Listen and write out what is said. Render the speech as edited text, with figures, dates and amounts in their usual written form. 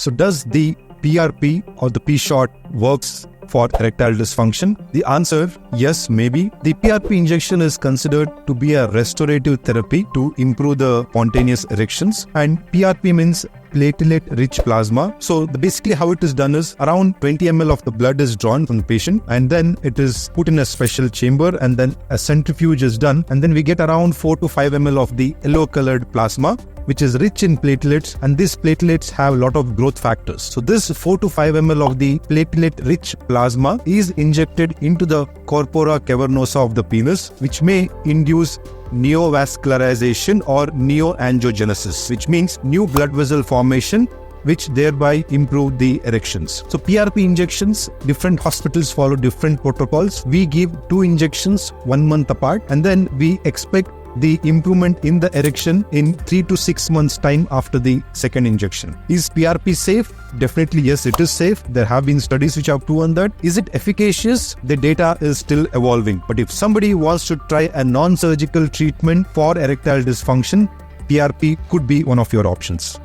So does the PRP or the P-shot works for erectile dysfunction? The answer, yes, maybe. The PRP injection is considered to be a restorative therapy to improve the spontaneous erections, and PRP means platelet-rich plasma. So basically how it is done is around 20 ml of the blood is drawn from the patient, and then it is put in a special chamber, and then a centrifuge is done, and then we get around 4 to 5 ml of the yellow-colored plasma, which is rich in platelets, and these platelets have a lot of growth factors. So this 4 to 5 ml of the platelet-rich plasma is injected into the corpora cavernosa of the penis, which may induce neovascularization or neoangiogenesis, which means new blood vessel formation, which thereby improve the erections. So PRP injections, different hospitals follow different protocols. We give 2 injections 1 month apart, and then we expect the improvement in the erection in 3 to 6 months time after the second injection. Is PRP safe? Definitely yes, it is safe. There have been studies which have proven that. Is it efficacious? The data is still evolving. But if somebody wants to try a non-surgical treatment for erectile dysfunction, PRP could be one of your options.